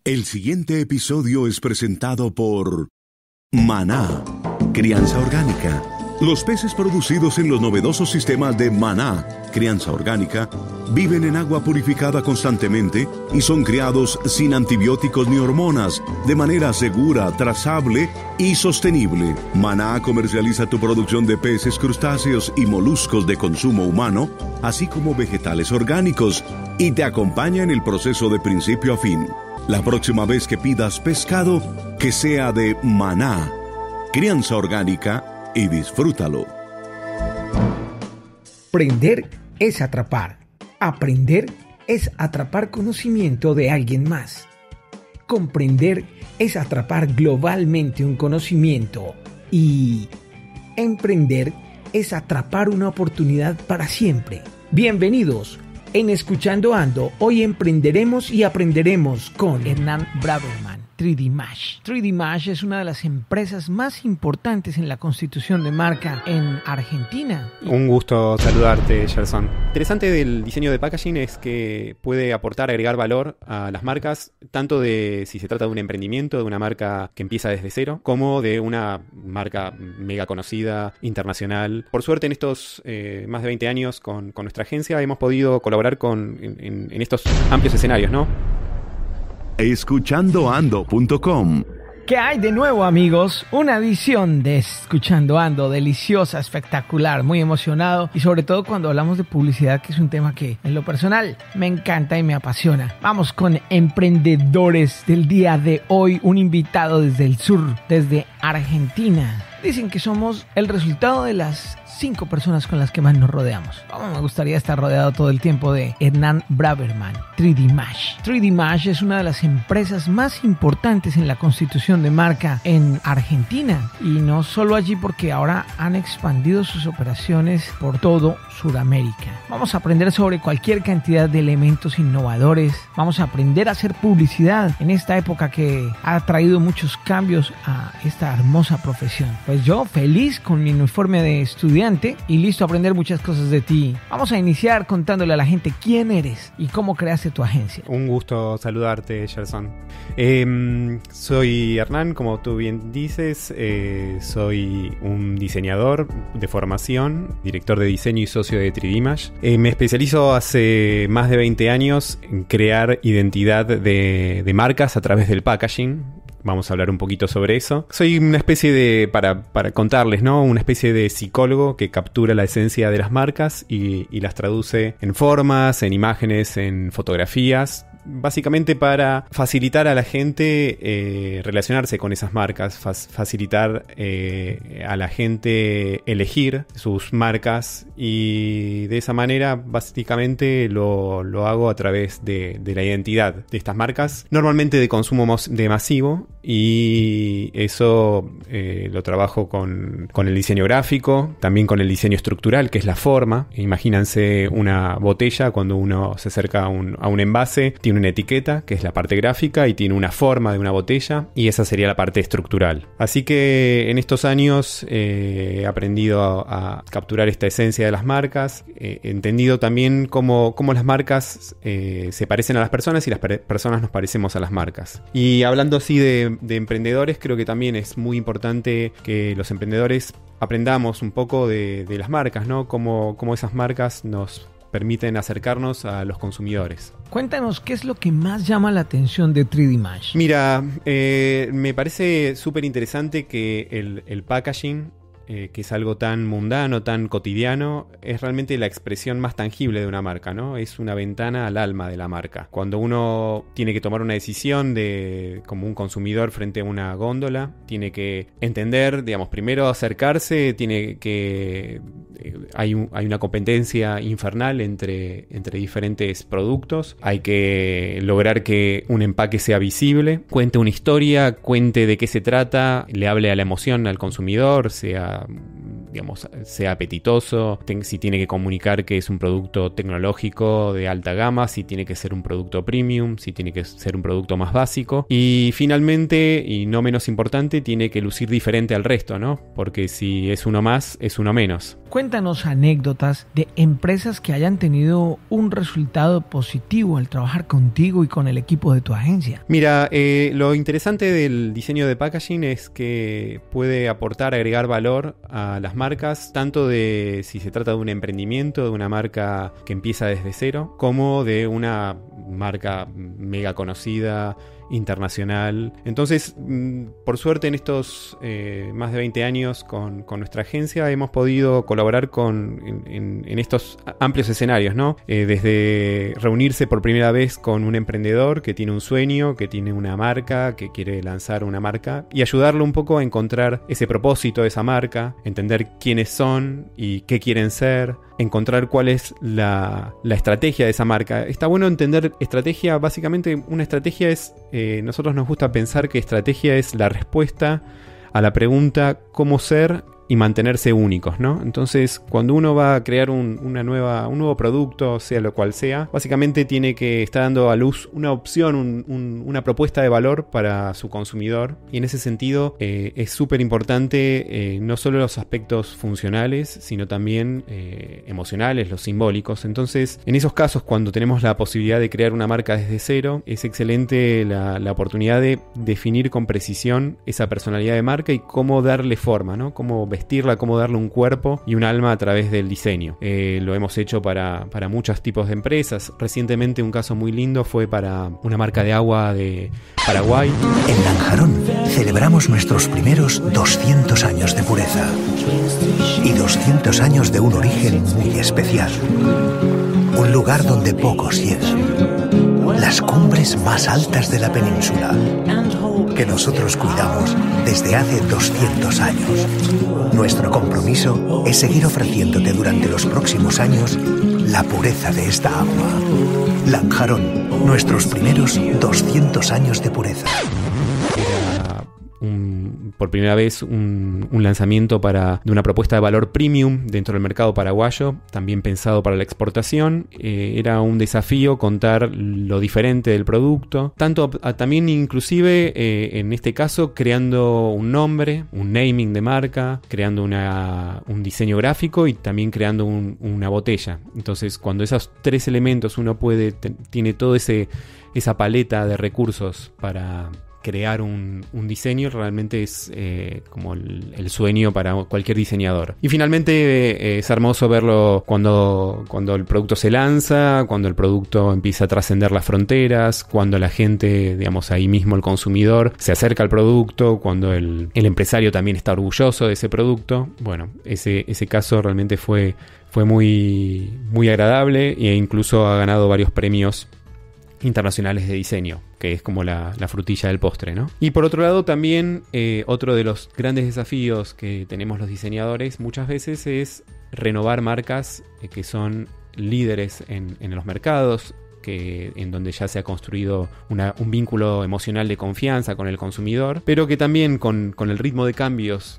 El siguiente episodio es presentado por Maná, crianza orgánica. Los peces producidos en los novedosos sistemas de Maná, crianza orgánica, viven en agua purificada constantemente y son criados sin antibióticos ni hormonas, de manera segura, trazable y sostenible. Maná comercializa tu producción de peces, crustáceos y moluscos de consumo humano, así como vegetales orgánicos, y te acompaña en el proceso de principio a fin. La próxima vez que pidas pescado, que sea de Maná, crianza orgánica, y disfrútalo. Aprender es atrapar. Aprender es atrapar conocimiento de alguien más. Comprender es atrapar globalmente un conocimiento. Y emprender es atrapar una oportunidad para siempre. Bienvenidos. En Escuchando Ando, hoy emprenderemos y aprenderemos con Hernán Braverman. 3D Mash. 3D Mash es una de las empresas más importantes en la constitución de marca en Argentina. Un gusto saludarte, Gerson. Interesante del diseño de packaging es que puede aportar, agregar valor a las marcas, tanto de si se trata de un emprendimiento, de una marca que empieza desde cero, como de una marca mega conocida, internacional. Por suerte, en estos más de 20 años con nuestra agencia hemos podido colaborar en estos amplios escenarios, ¿no? Escuchandoando.com. ¿Qué hay de nuevo, amigos? Una edición de Escuchando Ando, deliciosa, espectacular, muy emocionado, y sobre todo cuando hablamos de publicidad, que es un tema que en lo personal me encanta y me apasiona. Vamos con emprendedores del día de hoy, un invitado desde el sur, desde Argentina. Dicen que somos el resultado de las 5 personas con las que más nos rodeamos. Me gustaría estar rodeado todo el tiempo de Hernán Braverman, 3D Mash. 3D Mash es una de las empresas más importantes en la constitución de marca en Argentina. Y no solo allí, porque ahora han expandido sus operaciones por todo Sudamérica. Vamos a aprender sobre cualquier cantidad de elementos innovadores. Vamos a aprender a hacer publicidad en esta época que ha traído muchos cambios a esta hermosa profesión. Pues yo feliz con mi uniforme de estudiante y listo a aprender muchas cosas de ti. Vamos a iniciar contándole a la gente quién eres y cómo creaste tu agencia. Un gusto saludarte, Gerson. Soy Hernán, como tú bien dices. Soy un diseñador de formación, director de diseño y socio de 3D Mash. Me especializo hace más de 20 años en crear identidad de marcas a través del packaging. Vamos a hablar un poquito sobre eso. Soy una especie de, para contarles, ¿no? Una especie de psicólogo que captura la esencia de las marcas y las traduce en formas, en imágenes, en fotografías. Básicamente para facilitar a la gente relacionarse con esas marcas, facilitar a la gente elegir sus marcas, y de esa manera básicamente lo hago a través de la identidad de estas marcas, normalmente de consumo masivo, y eso lo trabajo con el diseño gráfico, también con el diseño estructural, que es la forma. Imagínense una botella, cuando uno se acerca a un envase, tiene una etiqueta, que es la parte gráfica, y tiene una forma de una botella, y esa sería la parte estructural. Así que en estos años he aprendido a capturar esta esencia de las marcas, he entendido también cómo las marcas se parecen a las personas y las personas nos parecemos a las marcas. Y hablando así de emprendedores, creo que también es muy importante que los emprendedores aprendamos un poco de las marcas, ¿no? Cómo esas marcas nos permiten acercarnos a los consumidores. Cuéntanos, ¿qué es lo que más llama la atención de 3D Mash? Mira, me parece súper interesante que el packaging, que es algo tan mundano, tan cotidiano, es realmente la expresión más tangible de una marca, ¿no? Es una ventana al alma de la marca. Cuando uno tiene que tomar una decisión como un consumidor frente a una góndola, tiene que entender, digamos, primero acercarse, hay una competencia infernal entre diferentes productos. Hay que lograr que un empaque sea visible, cuente una historia, cuente de qué se trata, le hable a la emoción al consumidor, sea digamos, sea apetitoso, si tiene que comunicar que es un producto tecnológico de alta gama, si tiene que ser un producto premium, si tiene que ser un producto más básico. Y finalmente, y no menos importante, tiene que lucir diferente al resto, ¿no? Porque si es uno más, es uno menos. Cuéntanos anécdotas de empresas que hayan tenido un resultado positivo al trabajar contigo y con el equipo de tu agencia. Mira, lo interesante del diseño de packaging es que puede aportar, agregar valor a las marcas, tanto de si se trata de un emprendimiento, de una marca que empieza desde cero, como de una marca mega conocida, internacional. Entonces, por suerte, en estos más de 20 años con nuestra agencia hemos podido colaborar en estos amplios escenarios, ¿no? Desde reunirse por primera vez con un emprendedor que tiene un sueño, que tiene una marca, que quiere lanzar una marca, y ayudarlo un poco a encontrar ese propósito de esa marca, entender quiénes son y qué quieren ser, encontrar cuál es la estrategia de esa marca. Está bueno entender estrategia. Básicamente, una estrategia es, nosotros nos gusta pensar que estrategia es la respuesta a la pregunta cómo ser y mantenerse únicos, ¿no? Entonces, cuando uno va a crear un nuevo producto, sea lo cual sea, básicamente tiene que estar dando a luz una opción, una propuesta de valor para su consumidor. Y en ese sentido, es súper importante no solo los aspectos funcionales, sino también emocionales, los simbólicos. Entonces, en esos casos, cuando tenemos la posibilidad de crear una marca desde cero, es excelente la oportunidad de definir con precisión esa personalidad de marca y cómo darle forma, ¿no? Cómo vestirla, cómo darle un cuerpo y un alma a través del diseño. Lo hemos hecho para muchos tipos de empresas. Recientemente un caso muy lindo fue para una marca de agua de Paraguay. En Lanjarón celebramos nuestros primeros 200 años de pureza y 200 años de un origen muy especial. Un lugar donde pocos llegan. Las cumbres más altas de la península, que nosotros cuidamos desde hace 200 años. Nuestro compromiso es seguir ofreciéndote durante los próximos años la pureza de esta agua. Lanjarón, nuestros primeros 200 años de pureza. Era por primera vez un lanzamiento de una propuesta de valor premium dentro del mercado paraguayo, también pensado para la exportación. Era un desafío contar lo diferente del producto, también inclusive en este caso creando un nombre, un naming de marca, creando un diseño gráfico y también creando una botella. Entonces, cuando esos tres elementos uno tiene toda esa paleta de recursos para crear un diseño, realmente es como el sueño para cualquier diseñador. Y finalmente es hermoso verlo cuando el producto se lanza, cuando el producto empieza a trascender las fronteras, cuando la gente, digamos, ahí mismo el consumidor se acerca al producto, cuando el empresario también está orgulloso de ese producto. Bueno, ese caso realmente fue muy, muy agradable e incluso ha ganado varios premios internacionales de diseño, que es como la frutilla del postre, ¿no? Y por otro lado también otro de los grandes desafíos que tenemos los diseñadores muchas veces es renovar marcas que son líderes en los mercados, en donde ya se ha construido un vínculo emocional de confianza con el consumidor, pero que también con el ritmo de cambios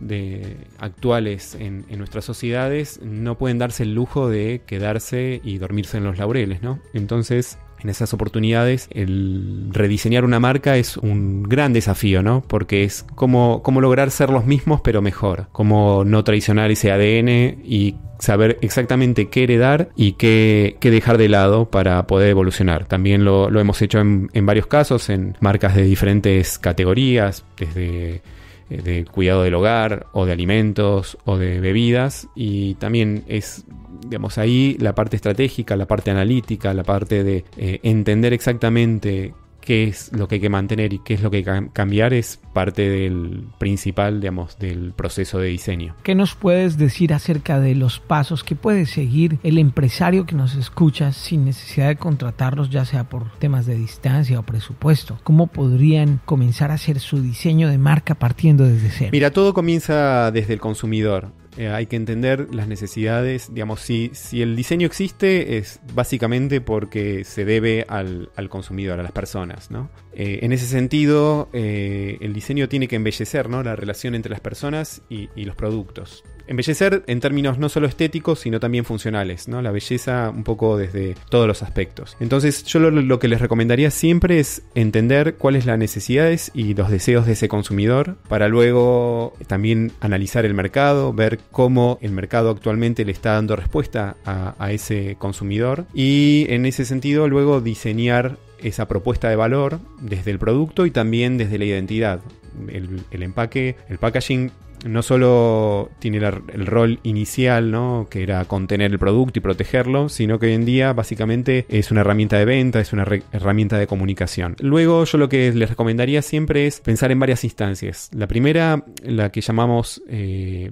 actuales en nuestras sociedades no pueden darse el lujo de quedarse y dormirse en los laureles, ¿no? Entonces, en esas oportunidades, el rediseñar una marca es un gran desafío, ¿no? Porque es cómo lograr ser los mismos pero mejor, cómo no traicionar ese ADN y saber exactamente qué heredar y qué dejar de lado para poder evolucionar. También lo hemos hecho en varios casos, en marcas de diferentes categorías, desde de cuidado del hogar o de alimentos o de bebidas, y también es, digamos, ahí la parte estratégica, la parte analítica, la parte de entender exactamente qué es lo que hay que mantener y qué es lo que hay que cambiar, es parte del principal, digamos, del proceso de diseño. ¿Qué nos puedes decir acerca de los pasos que puede seguir el empresario que nos escucha sin necesidad de contratarlos, ya sea por temas de distancia o presupuesto? ¿Cómo podrían comenzar a hacer su diseño de marca partiendo desde cero? Mira, todo comienza desde el consumidor. Hay que entender las necesidades. Digamos, si el diseño existe es básicamente porque se debe al consumidor, a las personas, ¿no? En ese sentido, el diseño tiene que embellecer, ¿no?, la relación entre las personas y los productos. Embellecer en términos no solo estéticos, sino también funcionales, ¿no? La belleza un poco desde todos los aspectos. Entonces, yo lo que les recomendaría siempre es entender cuáles las necesidades y los deseos de ese consumidor, para luego también analizar el mercado, ver cómo el mercado actualmente le está dando respuesta a ese consumidor, y en ese sentido luego diseñar esa propuesta de valor desde el producto y también desde la identidad. El empaque, el packaging, no solo tiene el rol inicial, ¿no?, que era contener el producto y protegerlo, sino que hoy en día básicamente es una herramienta de venta, es una herramienta de comunicación. Luego, yo lo que les recomendaría siempre es pensar en varias instancias. La primera, la que llamamos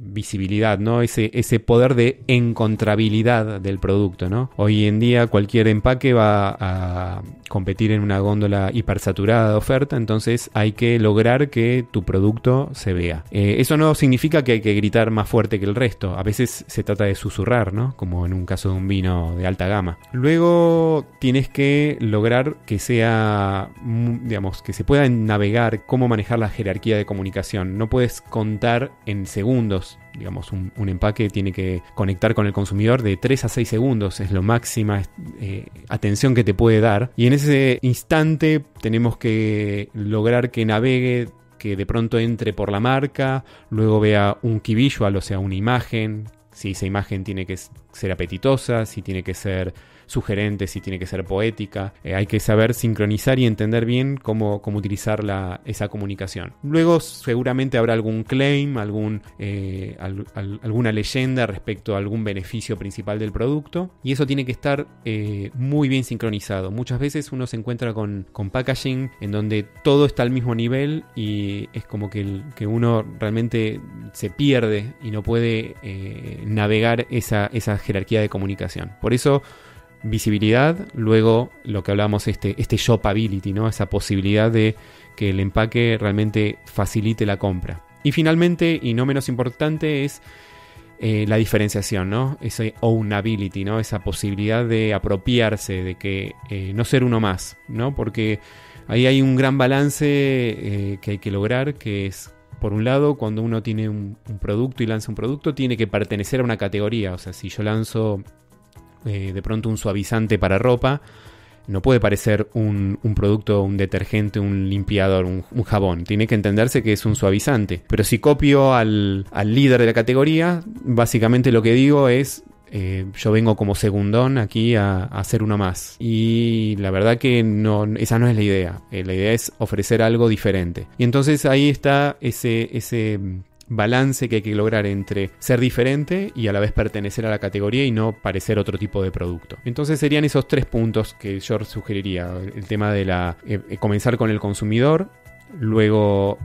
visibilidad, ¿no?, ese poder de encontrabilidad del producto, ¿no? Hoy en día cualquier empaque va a competir en una góndola hipersaturada de oferta, entonces hay que lograr que tu producto se vea. Eso no significa que hay que gritar más fuerte que el resto. A veces se trata de susurrar, ¿no?, como en un caso de un vino de alta gama. Luego tienes que lograr que sea, digamos, que se pueda navegar cómo manejar la jerarquía de comunicación. No puedes contar en segundos. Digamos, un empaque tiene que conectar con el consumidor de 3 a 6 segundos, es lo máxima atención que te puede dar, y en ese instante tenemos que lograr que navegue, que de pronto entre por la marca, luego vea un key visual, o sea, una imagen, si esa imagen tiene que ser apetitosa, si tiene que ser sugerente, si tiene que ser poética. Hay que saber sincronizar y entender bien cómo utilizar esa comunicación. Luego seguramente habrá algún claim, alguna leyenda respecto a algún beneficio principal del producto, y eso tiene que estar muy bien sincronizado. Muchas veces uno se encuentra con packaging en donde todo está al mismo nivel y es como que uno realmente se pierde y no puede navegar esa jerarquía de comunicación. Por eso, visibilidad, luego lo que hablábamos, este shopability, ¿no?, esa posibilidad de que el empaque realmente facilite la compra. Y finalmente, y no menos importante, es la diferenciación, ¿no?, ese ownability, ¿no?, esa posibilidad de apropiarse, de que no ser uno más, ¿no?, porque ahí hay un gran balance que hay que lograr, que es, por un lado, cuando uno tiene un producto y lanza un producto, tiene que pertenecer a una categoría. O sea, si yo lanzo de pronto un suavizante para ropa, no puede parecer un producto, un detergente, un limpiador, un jabón. Tiene que entenderse que es un suavizante. Pero si copio al líder de la categoría, básicamente lo que digo es: yo vengo como segundón aquí a hacer uno más. Y la verdad que esa no es la idea. La idea es ofrecer algo diferente. Y entonces ahí está ese balance que hay que lograr entre ser diferente y a la vez pertenecer a la categoría y no parecer otro tipo de producto. Entonces serían esos 3 puntos que yo sugeriría. El tema de comenzar con el consumidor, luego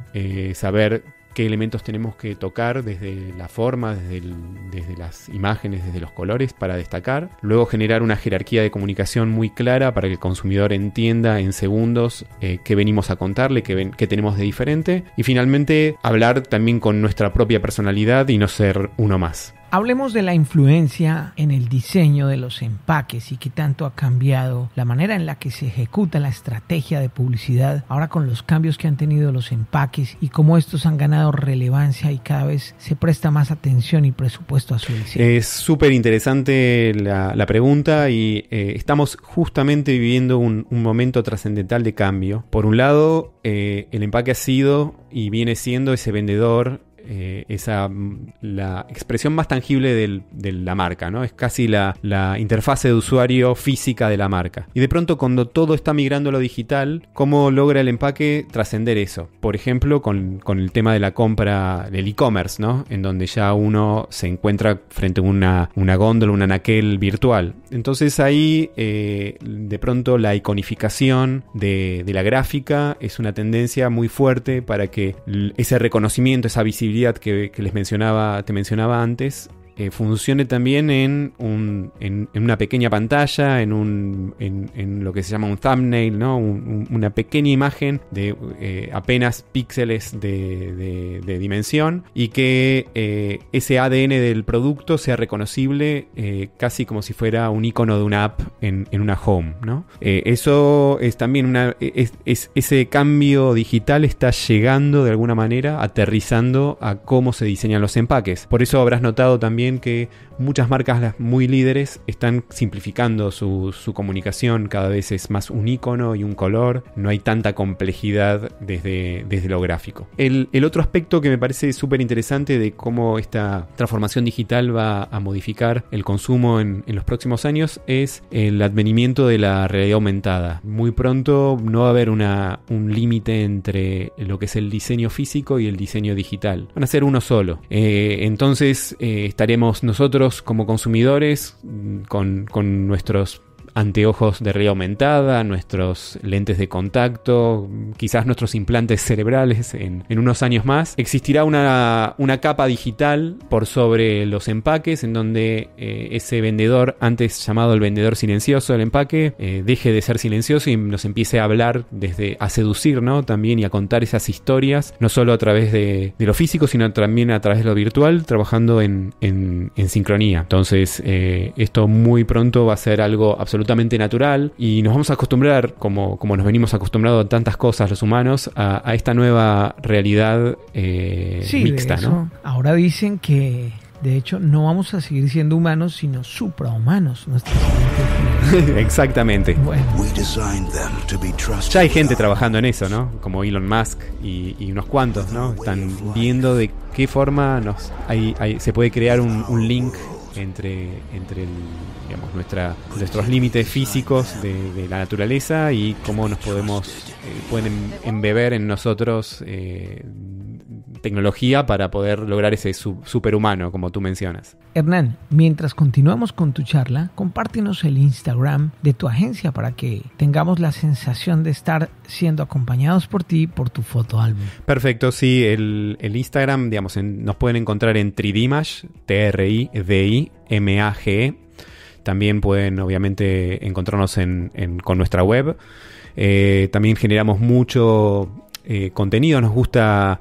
saber qué elementos tenemos que tocar desde la forma, desde las imágenes, desde los colores para destacar. Luego generar una jerarquía de comunicación muy clara para que el consumidor entienda en segundos qué venimos a contarle, qué tenemos de diferente. Y finalmente hablar también con nuestra propia personalidad y no ser uno más. Hablemos de la influencia en el diseño de los empaques y qué tanto ha cambiado la manera en la que se ejecuta la estrategia de publicidad ahora con los cambios que han tenido los empaques y cómo estos han ganado relevancia y cada vez se presta más atención y presupuesto a su diseño. Es súper interesante la pregunta y estamos justamente viviendo un momento trascendental de cambio. Por un lado, el empaque ha sido y viene siendo ese vendedor, la expresión más tangible de la marca, ¿no? Es casi la interfase de usuario física de la marca. Y de pronto, cuando todo está migrando a lo digital, ¿cómo logra el empaque trascender eso? Por ejemplo, con el tema de la compra del e-commerce, ¿no?, en donde ya uno se encuentra frente a una góndola, un anaquel virtual. Entonces ahí, de pronto, la iconificación de la gráfica es una tendencia muy fuerte para que ese reconocimiento, esa visibilidad que te mencionaba antes, funcione también en una pequeña pantalla, en lo que se llama un thumbnail, ¿no? Una pequeña imagen de apenas píxeles de dimensión, y que ese ADN del producto sea reconocible casi como si fuera un icono de una app en una home, ¿no? Eso es también ese cambio digital está llegando de alguna manera, aterrizando a cómo se diseñan los empaques. Por eso habrás notado también que muchas marcas muy líderes están simplificando su comunicación. Cada vez es más un icono y un color, no hay tanta complejidad desde lo gráfico. El otro aspecto que me parece súper interesante de cómo esta transformación digital va a modificar el consumo en los próximos años es el advenimiento de la realidad aumentada. Muy pronto no va a haber un límite entre lo que es el diseño físico y el diseño digital. Van a ser uno solo. Entonces estaremos nosotros como consumidores con nuestros anteojos de realidad aumentada, nuestros lentes de contacto, quizás nuestros implantes cerebrales en unos años más. Existirá una capa digital por sobre los empaques, en donde ese vendedor, antes llamado el vendedor silencioso del empaque, deje de ser silencioso y nos empiece a hablar, a seducir, ¿no? También, y a contar esas historias, no solo a través de lo físico, sino también a través de lo virtual, trabajando en sincronía. Entonces, esto muy pronto va a ser algo absolutamente natural, y nos vamos a acostumbrar, como nos venimos acostumbrando a tantas cosas los humanos, a esta nueva realidad mixta, ¿no? Ahora dicen que de hecho no vamos a seguir siendo humanos, sino suprahumanos. Exactamente. Bueno. Ya hay gente trabajando en eso, ¿no? Como Elon Musk y unos cuantos, ¿no? Están viendo de qué forma se puede crear un link entre nuestros límites físicos de la naturaleza, y cómo nos pueden embeber en nosotros tecnología para poder lograr ese superhumano, como tú mencionas. Hernán, mientras continuamos con tu charla, compártenos el Instagram de tu agencia para que tengamos la sensación de estar siendo acompañados por ti por tu fotoálbum. Perfecto, sí, el Instagram, nos pueden encontrar en Tridimage, TRIDIMAGE. También pueden, obviamente, encontrarnos con nuestra web. También generamos mucho contenido. Nos gusta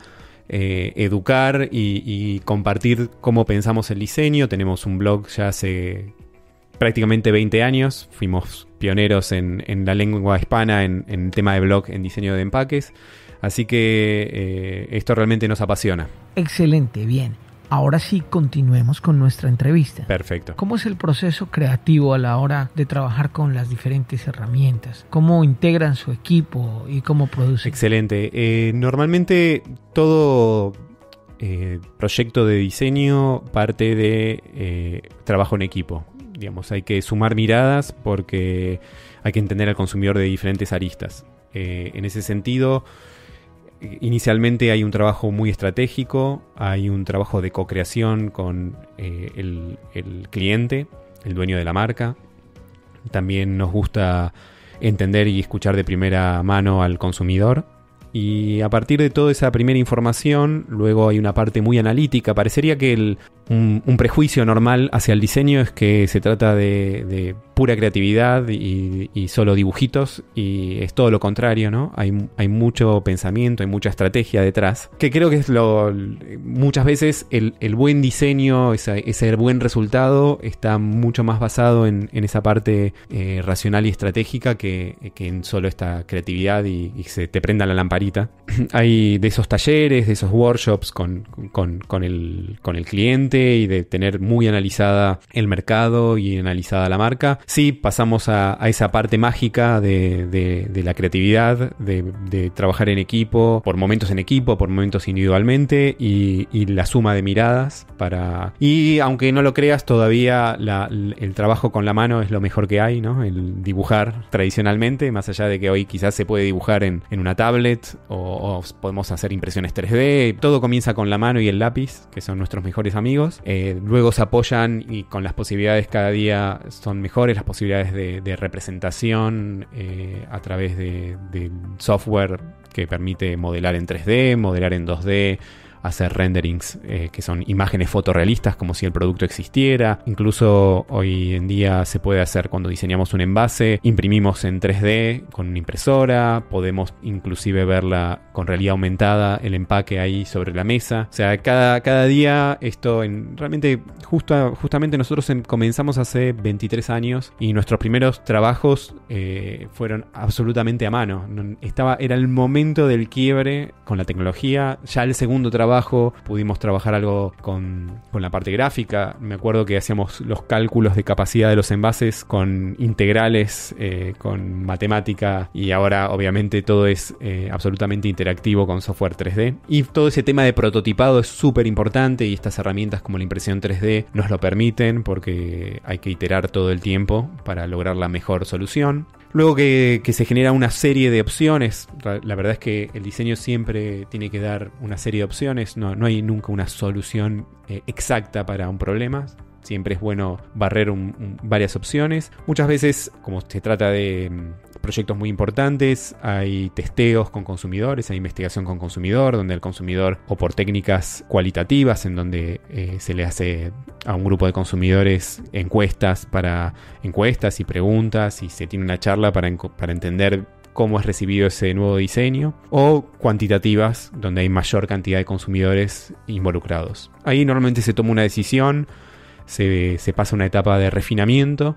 educar y compartir cómo pensamos el diseño. Tenemos un blog ya hace prácticamente 20 años. Fuimos pioneros en la lengua hispana en el tema de blog en diseño de empaques. Así que esto realmente nos apasiona. Excelente, bien. Ahora sí, continuemos con nuestra entrevista. Perfecto. ¿Cómo es el proceso creativo a la hora de trabajar con las diferentes herramientas? ¿Cómo integran su equipo y cómo producen? Excelente. Normalmente todo proyecto de diseño parte de trabajo en equipo. Hay que sumar miradas porque hay que entender al consumidor de diferentes aristas. En ese sentido, inicialmente hay un trabajo muy estratégico, hay un trabajo de co-creación con el cliente, el dueño de la marca. También nos gusta entender y escuchar de primera mano al consumidor. Y a partir de toda esa primera información, luego hay una parte muy analítica. Parecería que un prejuicio normal hacia el diseño es que se trata de pura creatividad y solo dibujitos, y es todo lo contrario, ¿no? Hay mucho pensamiento, hay mucha estrategia detrás, que creo que es muchas veces el buen diseño, ese buen resultado está mucho más basado en esa parte racional y estratégica que en solo esta creatividad y se te prenda la lamparita. Hay de esos talleres, de esos workshops con el cliente, y de tener muy analizada el mercado y analizada la marca. Sí, pasamos a esa parte mágica de la creatividad, de trabajar en equipo, por momentos individualmente, y la suma de miradas y aunque no lo creas, todavía el trabajo con la mano es lo mejor que hay, ¿no? El dibujar tradicionalmente, más allá de que hoy quizás se puede dibujar en una tablet o podemos hacer impresiones 3D. Todo comienza con la mano y el lápiz, que son nuestros mejores amigos. Luego se apoyan, y con las posibilidades cada día son mejores, las posibilidades de representación a través de software que permite modelar en 3D, modelar en 2D, hacer renderings que son imágenes fotorrealistas como si el producto existiera. Incluso hoy en día se puede hacer cuando diseñamos un envase, imprimimos en 3D con una impresora, podemos inclusive verla con realidad aumentada, el empaque ahí sobre la mesa. O sea, cada día esto realmente justamente nosotros comenzamos hace 23 años y nuestros primeros trabajos fueron absolutamente a mano. Era el momento del quiebre con la tecnología. Ya el segundo trabajo pudimos trabajar algo con la parte gráfica. Me acuerdo que hacíamos los cálculos de capacidad de los envases con integrales, con matemática, y ahora obviamente todo es absolutamente interactivo con software 3D. Y todo ese tema de prototipado es súper importante, y estas herramientas como la impresión 3D nos lo permiten porque hay que iterar todo el tiempo para lograr la mejor solución. Luego que se genera una serie de opciones, la verdad es que el diseño siempre tiene que dar una serie de opciones, no hay nunca una solución exacta para un problema. Siempre es bueno barrer varias opciones. Muchas veces, como se trata de proyectos muy importantes, hay testeos con consumidores, hay investigación con consumidor, donde el consumidor, o por técnicas cualitativas, en donde se le hace a un grupo de consumidores encuestas y preguntas, y se tiene una charla para entender cómo es recibido ese nuevo diseño, o cuantitativas, donde hay mayor cantidad de consumidores involucrados. Ahí normalmente se toma una decisión, se pasa una etapa de refinamiento,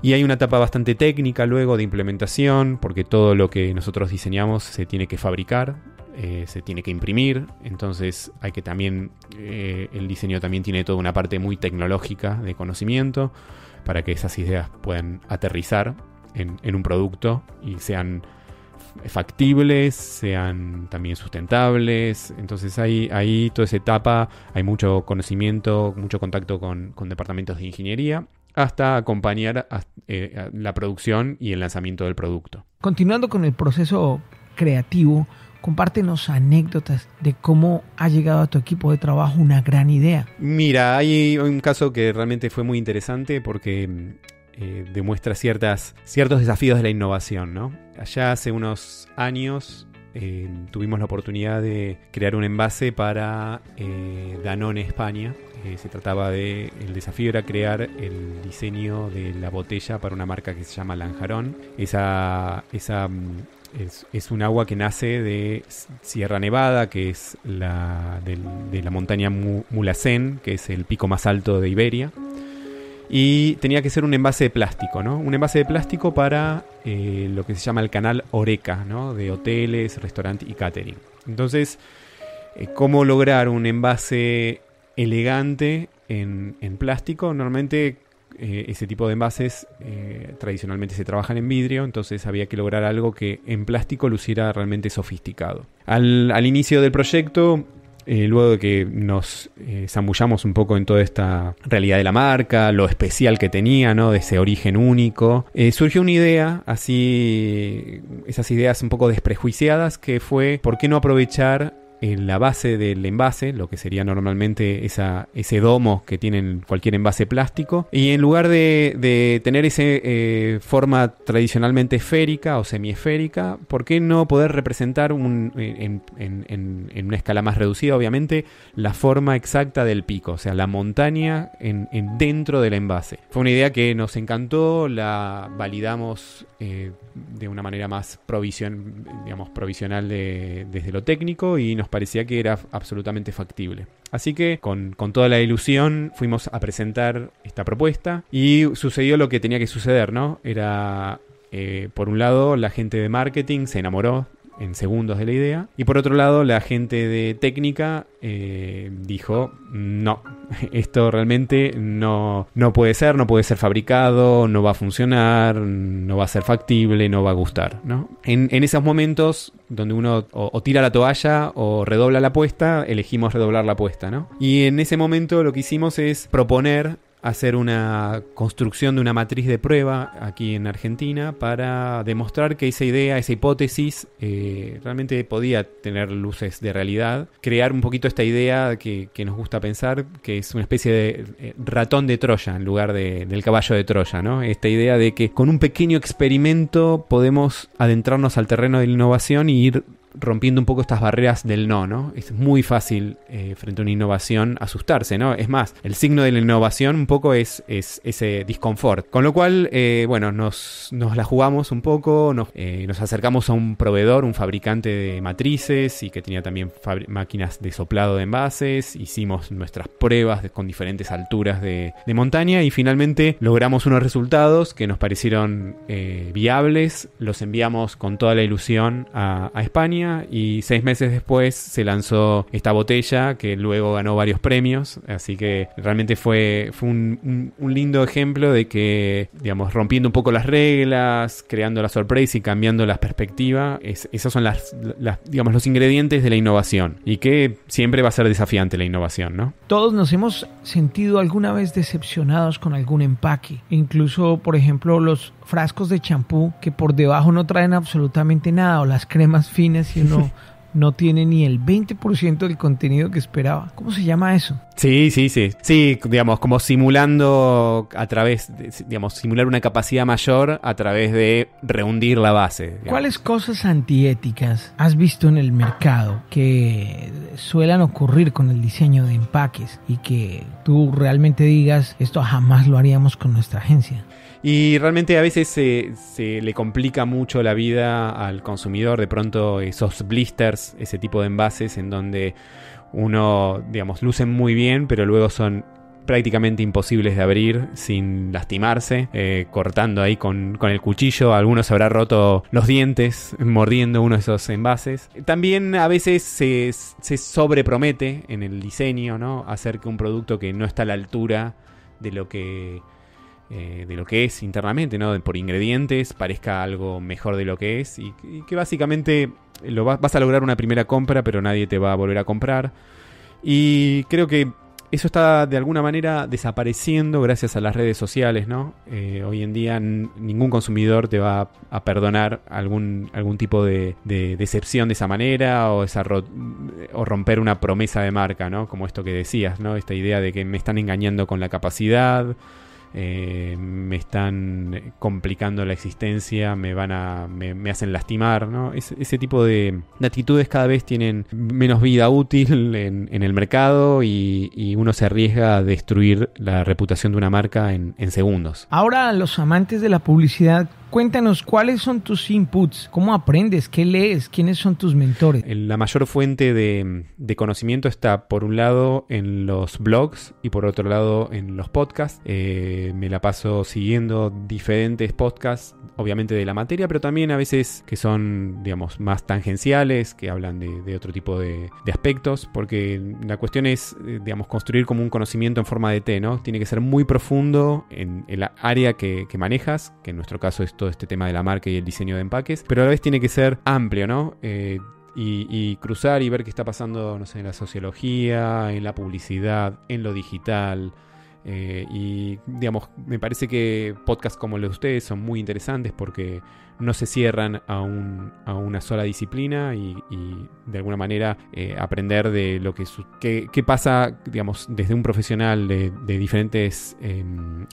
y hay una etapa bastante técnica luego de implementación, porque todo lo que nosotros diseñamos se tiene que fabricar, se tiene que imprimir. Entonces hay que también, el diseño también tiene toda una parte muy tecnológica de conocimiento para que esas ideas puedan aterrizar en un producto y sean factibles, sean también sustentables. Entonces ahí toda esa etapa hay mucho conocimiento, mucho contacto con departamentos de ingeniería, hasta acompañar a la producción y el lanzamiento del producto. Continuando con el proceso creativo, compártenos anécdotas de cómo ha llegado a tu equipo de trabajo una gran idea. Mira, hay un caso que realmente fue muy interesante porque demuestra ciertos desafíos de la innovación, ¿no? Allá hace unos años tuvimos la oportunidad de crear un envase para Danone España. Se trataba el desafío era crear el diseño de la botella para una marca que se llama Lanjarón. Es un agua que nace de Sierra Nevada, que es de la montaña Mulhacén, que es el pico más alto de Iberia. Y tenía que ser un envase de plástico, ¿no? Un envase de plástico para lo que se llama el canal Horeca, ¿no? De hoteles, restaurantes y catering. Entonces, ¿cómo lograr un envase elegante en plástico? Normalmente ese tipo de envases tradicionalmente se trabajan en vidrio, entonces había que lograr algo que en plástico luciera realmente sofisticado. Al inicio del proyecto, luego de que nos zambullamos un poco en toda esta realidad de la marca, lo especial que tenía, ¿no? De ese origen único, surgió una idea, así, esas ideas un poco desprejuiciadas, que fue: ¿por qué no aprovechar la base del envase, lo que sería normalmente ese domo que tiene cualquier envase plástico, y en lugar de tener esa forma tradicionalmente esférica o semiesférica, ¿por qué no poder representar en una escala más reducida, obviamente, la forma exacta del pico, o sea, la montaña dentro del envase? Fue una idea que nos encantó, la validamos de una manera más provisional desde lo técnico, y nos parecía que era absolutamente factible. Así que con toda la ilusión fuimos a presentar esta propuesta, y sucedió lo que tenía que suceder, ¿no? Era, por un lado, la gente de marketing se enamoró en segundos de la idea, y por otro lado la gente de técnica dijo: no, esto realmente no puede ser fabricado, no va a funcionar, no va a ser factible, no va a gustar, ¿no? En esos momentos donde uno o tira la toalla o redobla la apuesta, elegimos redoblar la apuesta, ¿no? Y en ese momento lo que hicimos es proponer hacer una construcción de una matriz de prueba aquí en Argentina para demostrar que esa idea, esa hipótesis realmente podía tener luces de realidad. Crear un poquito esta idea que nos gusta pensar, que es una especie de ratón de Troya en lugar del caballo de Troya, ¿no? Esta idea de que con un pequeño experimento podemos adentrarnos al terreno de la innovación y ir rompiendo un poco estas barreras del no. Es muy fácil frente a una innovación asustarse, ¿no? Es más, el signo de la innovación un poco es ese disconfort. Con lo cual, nos la jugamos un poco, nos acercamos a un proveedor, un fabricante de matrices y que tenía también máquinas de soplado de envases. Hicimos nuestras pruebas con diferentes alturas de montaña y finalmente logramos unos resultados que nos parecieron viables. Los enviamos con toda la ilusión a España y 6 meses después se lanzó esta botella que luego ganó varios premios, así que realmente fue un lindo ejemplo de que, digamos, rompiendo un poco las reglas, creando la sorpresa y cambiando la perspectiva, esos son digamos, los ingredientes de la innovación y que siempre va a ser desafiante la innovación, ¿no? Todos nos hemos sentido alguna vez decepcionados con algún empaque, incluso, por ejemplo, los frascos de champú que por debajo no traen absolutamente nada, o las cremas finas y uno no tiene ni el 20% del contenido que esperaba. ¿Cómo se llama eso? Sí, digamos, como simulando simular una capacidad mayor a través de rehundir la base. Digamos. ¿Cuáles cosas antiéticas has visto en el mercado que suelen ocurrir con el diseño de empaques y que tú realmente digas, esto jamás lo haríamos con nuestra agencia? Y realmente a veces se le complica mucho la vida al consumidor, de pronto esos blisters, ese tipo de envases en donde uno, digamos, lucen muy bien, pero luego son prácticamente imposibles de abrir sin lastimarse, cortando ahí con el cuchillo. Algunos se habrá roto los dientes mordiendo uno de esos envases. También a veces se sobrepromete en el diseño, ¿no? Hacer que un producto que no está a la altura de lo que es internamente, ¿no? Por ingredientes, parezca algo mejor de lo que es y que básicamente vas a lograr una primera compra, pero nadie te va a volver a comprar. Y creo que eso está de alguna manera desapareciendo gracias a las redes sociales, ¿no? Hoy en día ningún consumidor te va a perdonar algún tipo de decepción de esa manera o romper una promesa de marca, ¿no? Como esto que decías, ¿no? Esta idea de que me están engañando con la capacidad, me están complicando la existencia, me hacen lastimar, ¿no? Ese tipo de actitudes cada vez tienen menos vida útil en el mercado y uno se arriesga a destruir la reputación de una marca en segundos. Ahora, los amantes de la publicidad, cuéntanos cuáles son tus inputs, cómo aprendes, qué lees, quiénes son tus mentores. La mayor fuente de conocimiento está por un lado en los blogs y por otro lado en los podcasts. Me la paso siguiendo diferentes podcasts, obviamente de la materia, pero también a veces que son, digamos, más tangenciales, que hablan de otro tipo de aspectos, porque la cuestión es, digamos, construir como un conocimiento en forma de T, ¿no? Tiene que ser muy profundo en la área que manejas, que en nuestro caso es todo este tema de la marca y el diseño de empaques, pero a la vez tiene que ser amplio, ¿no? Y cruzar y ver qué está pasando, no sé, en la sociología, en la publicidad, en lo digital. Y digamos, me parece que podcasts como los de ustedes son muy interesantes porque no se cierran a una sola disciplina y de alguna manera aprender de lo que pasa, digamos, desde un profesional de diferentes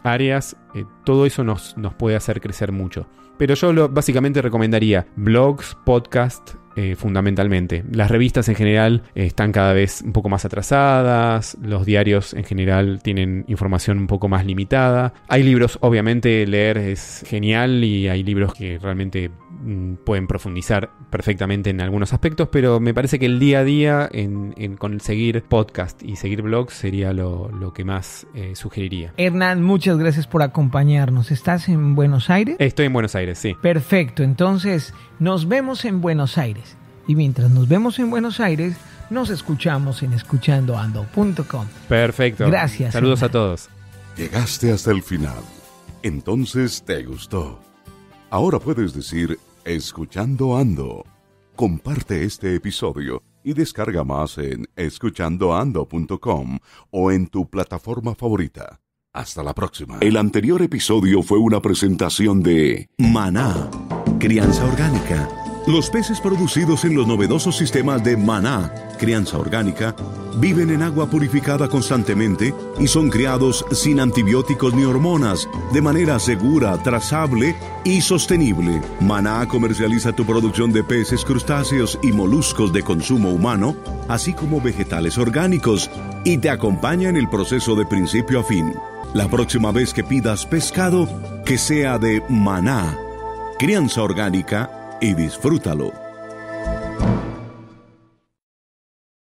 áreas. Todo eso nos puede hacer crecer mucho. Pero yo básicamente recomendaría blogs, podcasts, fundamentalmente. Las revistas en general están cada vez un poco más atrasadas, los diarios en general tienen información un poco más limitada. Hay libros, obviamente leer es genial y hay libros que realmente pueden profundizar perfectamente en algunos aspectos, pero me parece que el día a día con seguir podcast y seguir blogs sería lo que más sugeriría. Hernán, muchas gracias por acompañarnos. ¿Estás en Buenos Aires? Estoy en Buenos Aires, sí. Perfecto, entonces nos vemos en Buenos Aires. Y mientras nos vemos en Buenos Aires, nos escuchamos en escuchandoando.com. Perfecto. Gracias. Saludos a todos. Llegaste hasta el final. Entonces te gustó. Ahora puedes decir, Escuchando Ando. Comparte este episodio y descarga más en escuchandoando.com o en tu plataforma favorita. Hasta la próxima. El anterior episodio fue una presentación de Maná, Crianza Orgánica. Los peces producidos en los novedosos sistemas de Maná, crianza orgánica, viven en agua purificada constantemente y son criados sin antibióticos ni hormonas, de manera segura, trazable y sostenible. Maná comercializa tu producción de peces, crustáceos y moluscos de consumo humano, así como vegetales orgánicos, y te acompaña en el proceso de principio a fin. La próxima vez que pidas pescado, que sea de Maná, crianza orgánica, y disfrútalo.